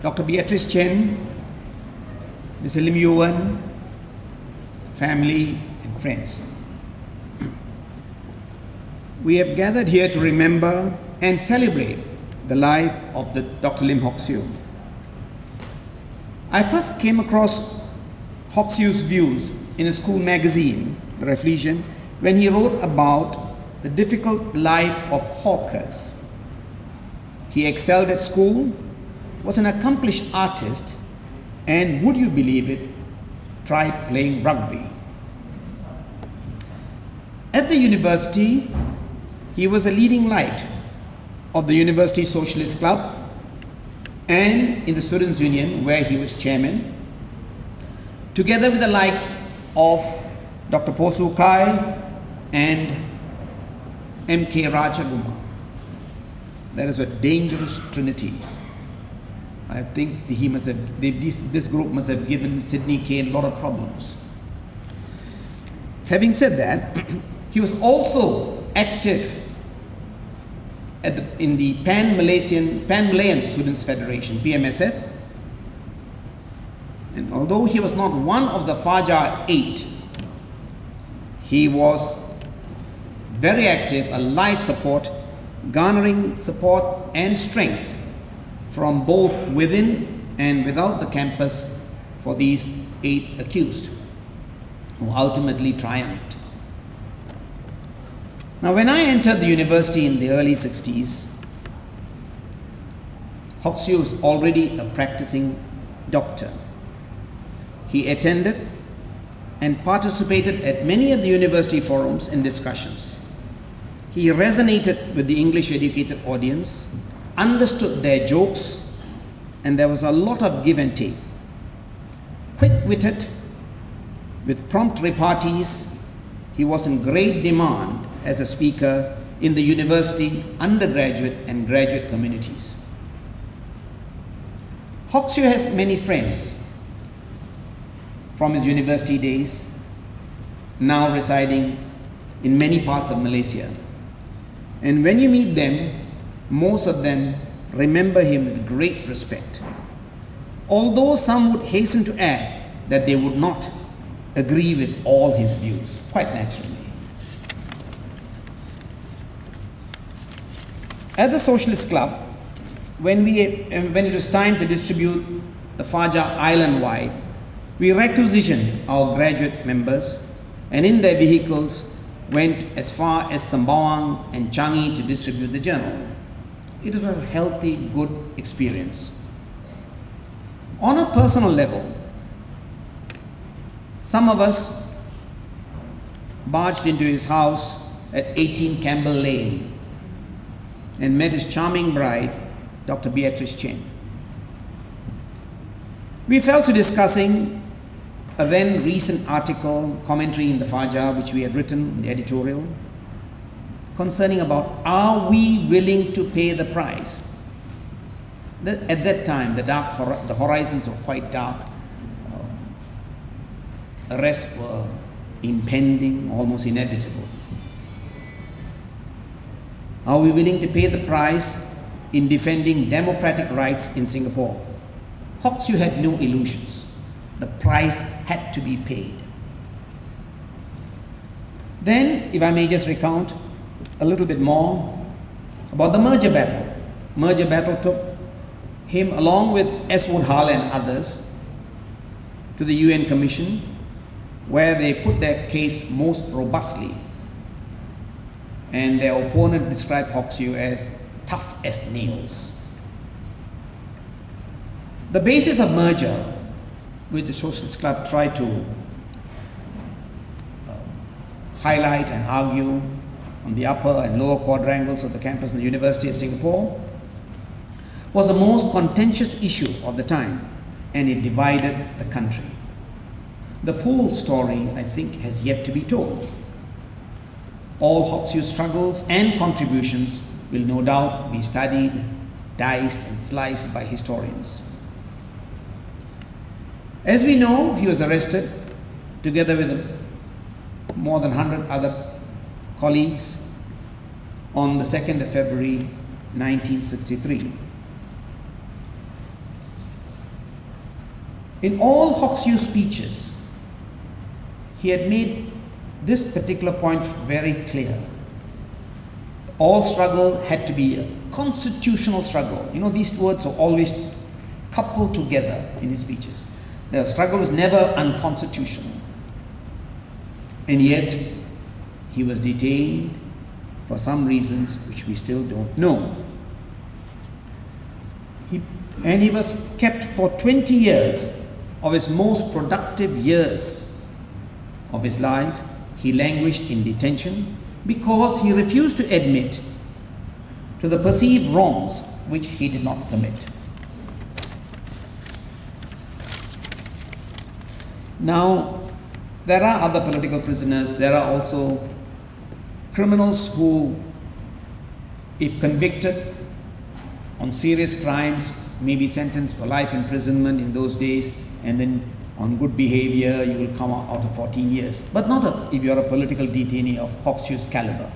Dr. Beatrice Chen, Mr. Lim Yuan, family and friends. We have gathered here to remember and celebrate the life of Dr. Lim Hock Siew. I first came across Hock Siew's views in a school magazine, The Reflection, when he wrote about the difficult life of hawkers. He excelled at school, was an accomplished artist, and would you believe it, tried playing rugby. At the university, he was a leading light of the University Socialist Club and in the Students' Union, where he was chairman, together with the likes of Dr. Posu Kai and M.K. Rajagumar. That is a dangerous trinity. I think this group must have given Sidney Kane a lot of problems. Having said that, he was also active in the Pan-Malayan Students Federation, PMSF. And although he was not one of the Fajar 8, he was very active, a live support, garnering support and strength from both within and without the campus for these 8 accused, who ultimately triumphed. Now, when I entered the university in the early 60s, Hock Siew was already a practicing doctor. He attended and participated at many of the university forums and discussions. He resonated with the English-educated audience, understood their jokes, and there was a lot of give and take. Quick-witted, with prompt repartees, he was in great demand as a speaker in the university, undergraduate and graduate communities. Hock Siew has many friends from his university days, now residing in many parts of Malaysia. And when you meet them, most of them remember him with great respect. Although some would hasten to add that they would not agree with all his views, quite naturally. At the Socialist Club, when it was time to distribute the Fajar island-wide, we requisitioned our graduate members and in their vehicles went as far as Sembawang and Changi to distribute the journal. It was a healthy, good experience. On a personal level, some of us barged into his house at 18 Campbell Lane and met his charming bride, Dr. Beatrice Chen. We fell to discussing a then recent article, commentary in the Fajar, which we had written, the editorial, concerning about, are we willing to pay the price? At that time, the horizons were quite dark. Arrests were impending, almost inevitable. Are we willing to pay the price in defending democratic rights in Singapore? Hock Siew had no illusions. The price had to be paid. Then, if I may just recount a little bit more about the merger battle. Merger battle took him along with S. Wood Hull and others to the UN Commission, where they put their case most robustly. And their opponent described Hock Siew as tough as nails. The basis of merger, which the Socialist Club tried to highlight and argue on the upper and lower quadrangles of the campus of the University of Singapore, was the most contentious issue of the time, and it divided the country. The full story, I think, has yet to be told. All Hock Siew's struggles and contributions will no doubt be studied, diced and sliced by historians. As we know, he was arrested together with more than 100 other colleagues on the 2nd of February 1963. In all Hoxhew's speeches, he had made this particular point very clear. All struggle had to be a constitutional struggle. You know, these words are always coupled together in his speeches. The struggle was never unconstitutional. And yet, he was detained for some reasons which we still don't know. He was kept for 20 years of his most productive years of his life. He languished in detention because he refused to admit to the perceived wrongs which he did not commit. Now, there are other political prisoners. There are also criminals who, if convicted on serious crimes, may be sentenced for life imprisonment in those days, and then on good behavior you will come out of 14 years. But not if you are a political detainee of Hoxhew's caliber.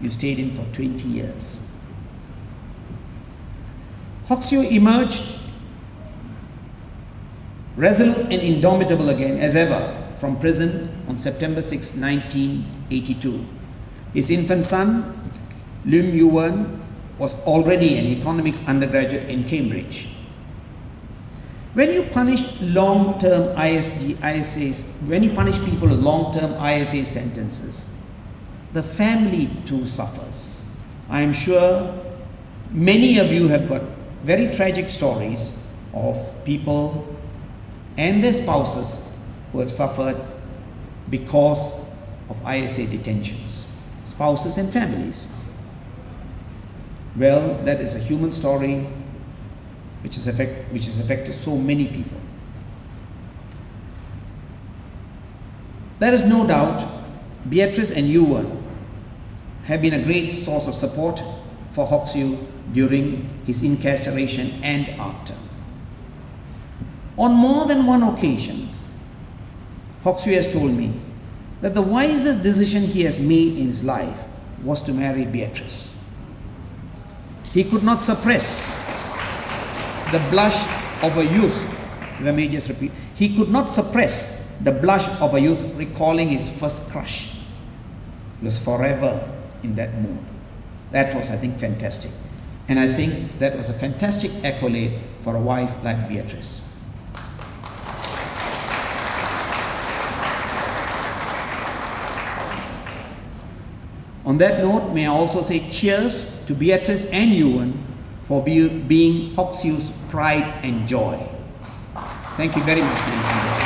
You stayed in for 20 years. Hoxhew emerged resolute and indomitable again as ever from prison on September 6, 1982. His infant son, Lim Yuan, was already an economics undergraduate in Cambridge. When you punish long-term ISAs, when you punish people with long-term ISA sentences, the family too suffers. I am sure many of you have got very tragic stories of people and their spouses who have suffered because of ISA detentions, spouses and families. Well, that is a human story which has affected so many people. There is no doubt Beatrice and Yuan have been a great source of support for Hoxhew during his incarceration and after. On more than one occasion, Hoxhew has told me that the wisest decision he has made in his life was to marry Beatrice. He could not suppress the blush of a youth, if I may just repeat, he could not suppress the blush of a youth recalling his first crush. He was forever in that mood. That was, I think, fantastic. And I think that was a fantastic accolade for a wife like Beatrice. On that note, may I also say cheers to Beatrice and Yuan for being Hoxhew's pride and joy. Thank you very much, ladies and gentlemen.